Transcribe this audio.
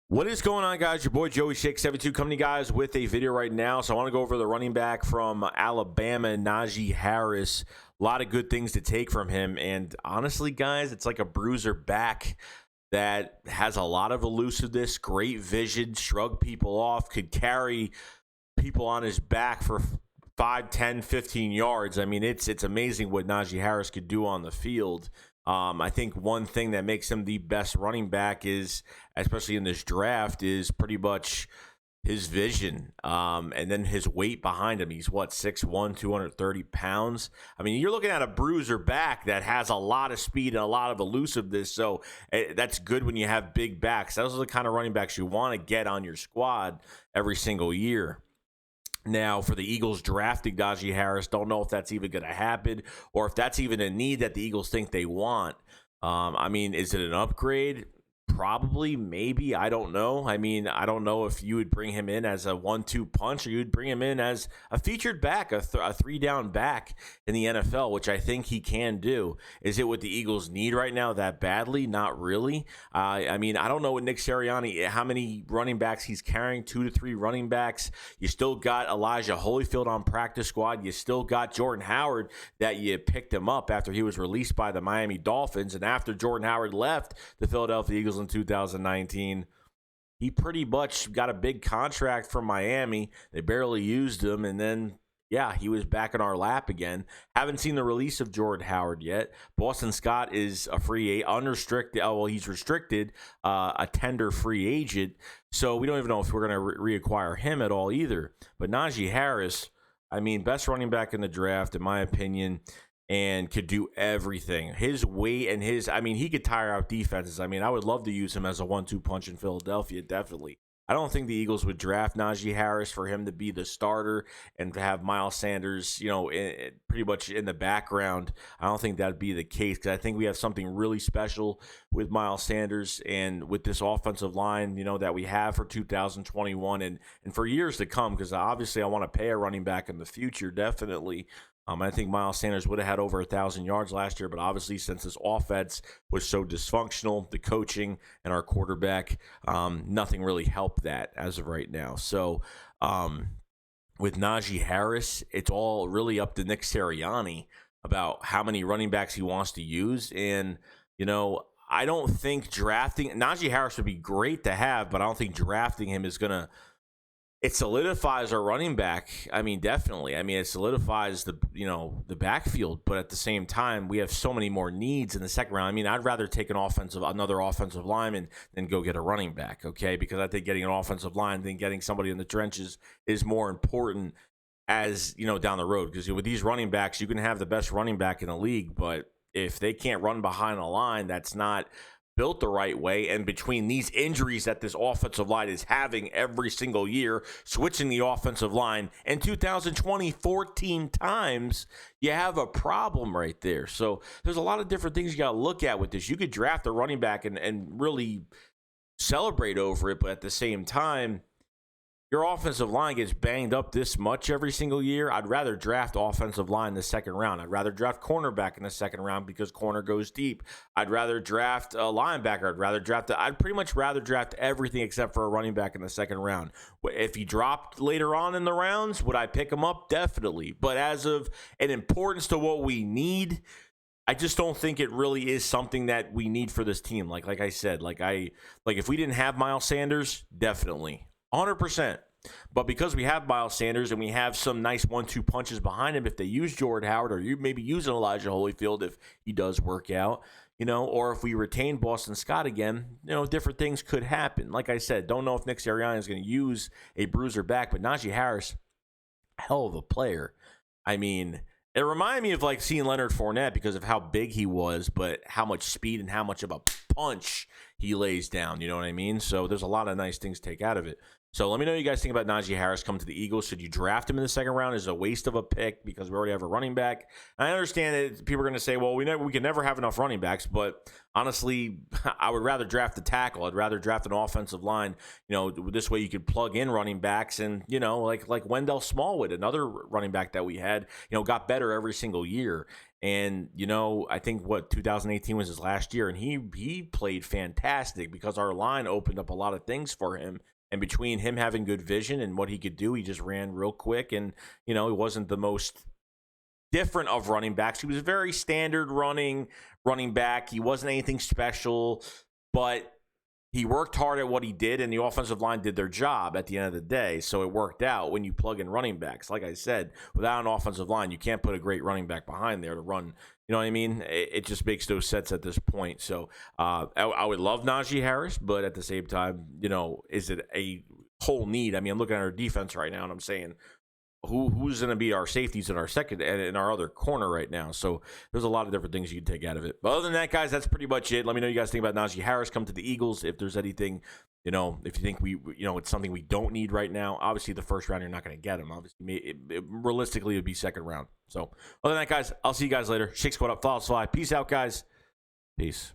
What is going on, guys? Your boy Joey Shake 72 coming to you guys with a video right now. So I want to go over the running back from Alabama, Najee Harris. A lot of good things to take from him. And honestly, guys, it's like a bruiser back that has a lot of elusiveness, great vision, shrug people off, could carry people on his back for 5, 10, 15 yards. I mean, it's amazing what Najee Harris could do on the field. I think one thing that makes him the best running back is, especially in this draft, is pretty much his vision. And then his weight behind him. He's 6'1", 230 pounds. I mean, you're looking at a bruiser back that has a lot of speed and a lot of elusiveness. So that's good when you have big backs. Those are the kind of running backs you want to get on your squad every single year. Now, for the Eagles drafting Najee Harris, don't know if that's even going to happen or if that's even a need that the Eagles think they want. I mean, is it an upgrade? Probably, maybe. I don't know. I mean, I don't know if you would bring him in as a 1-2 punch or you'd bring him in as a featured back, a 3-down back in the NFL, which I think he can do. Is it what the Eagles need right now that badly? Not really. I mean, I don't know what Nick Sirianni, how many running backs he's carrying, 2 to 3 running backs. You still got Elijah Holyfield on practice squad. You still got Jordan Howard that you picked him up after he was released by the Miami Dolphins. And after Jordan Howard left the Philadelphia Eagles in 2019, he pretty much got a big contract from Miami. They barely used him, and then he was back in our lap again. Haven't seen the release of Jordan Howard yet. Boston Scott is a free unrestricted. He's restricted, a tender free agent. So we don't even know if we're going to reacquire him at all either. But Najee Harris, I mean, best running back in the draft, in my opinion, and could do everything. His weight and he could tire out defenses. I mean, I would love to use him as a 1-2 punch in Philadelphia, definitely. I don't think the Eagles would draft Najee Harris for him to be the starter and to have Miles Sanders, pretty much in the background. I don't think that'd be the case because I think we have something really special with Miles Sanders and with this offensive line, that we have for 2021 and for years to come, because obviously I want to pay a running back in the future, definitely. I think Miles Sanders would have had over 1,000 yards last year, but obviously since this offense was so dysfunctional, the coaching and our quarterback, nothing really helped that as of right now. So with Najee Harris, it's all really up to Nick Sirianni about how many running backs he wants to use. And, I don't think drafting Najee Harris would be great to have, but I don't think drafting him is going to. It solidifies our running back. I mean, definitely. I mean, it solidifies the backfield, but at the same time, we have so many more needs in the second round. I mean, I'd rather take another offensive lineman than go get a running back, okay? Because I think getting an offensive line than getting somebody in the trenches is more important as, down the road. Because with these running backs, you can have the best running back in the league, but if they can't run behind a line that's not built the right way, and between these injuries that this offensive line is having every single year, switching the offensive line in 2020 14 times, you have a problem right there. So there's a lot of different things you got to look at with this. You could draft a running back and really celebrate over it, but at the same time, your offensive line gets banged up this much every single year. I'd rather draft offensive line in the second round. I'd rather draft cornerback in the second round because corner goes deep. I'd rather draft a linebacker. I'd pretty much rather draft everything except for a running back in the second round. If he dropped later on in the rounds, would I pick him up? Definitely. But as of an importance to what we need, I just don't think it really is something that we need for this team. Like I said, if we didn't have Miles Sanders, definitely. 100%. But because we have Miles Sanders and we have some nice 1-2 punches behind him, if they use Jordan Howard or you maybe use an Elijah Holyfield if he does work out, or if we retain Boston Scott again, different things could happen. Like I said, don't know if Nick Sirianni is going to use a bruiser back, but Najee Harris, hell of a player. I mean, it reminded me of seeing Leonard Fournette because of how big he was, but how much speed and how much of a punch he lays down. You know what I mean? So there's a lot of nice things to take out of it. So let me know what you guys think about Najee Harris coming to the Eagles. Should you draft him in the second round? Is it a waste of a pick because we already have a running back? And I understand that people are going to say, well, we can never have enough running backs. But honestly, I would rather draft a tackle. I'd rather draft an offensive line. This way you could plug in running backs. And, like Wendell Smallwood, another running back that we had, got better every single year. And, you know, I think 2018 was his last year, and he played fantastic because our line opened up a lot of things for him. And between him having good vision and what he could do, he just ran real quick. And, you know, he wasn't the most different of running backs. He was very standard running back. He wasn't anything special, but he worked hard at what he did, and the offensive line did their job at the end of the day. So it worked out when you plug in running backs. Like I said, without an offensive line, you can't put a great running back behind there to run. You know what I mean? It just makes no sense at this point. So I would love Najee Harris, but at the same time, you know, is it a whole need? I mean, I'm looking at our defense right now, and I'm saying, who's going to be our safeties in our second and in our other corner right now? So there's a lot of different things you can take out of it. But other than that, guys, that's pretty much it. Let me know what you guys think about Najee Harris. Come to the Eagles if there's anything, you know, if you think it's something we don't need right now. Obviously, the first round, you're not going to get him. Obviously, realistically, it would be second round. So other than that, guys, I'll see you guys later. Shake Squad up, follow us, fly. Peace out, guys. Peace.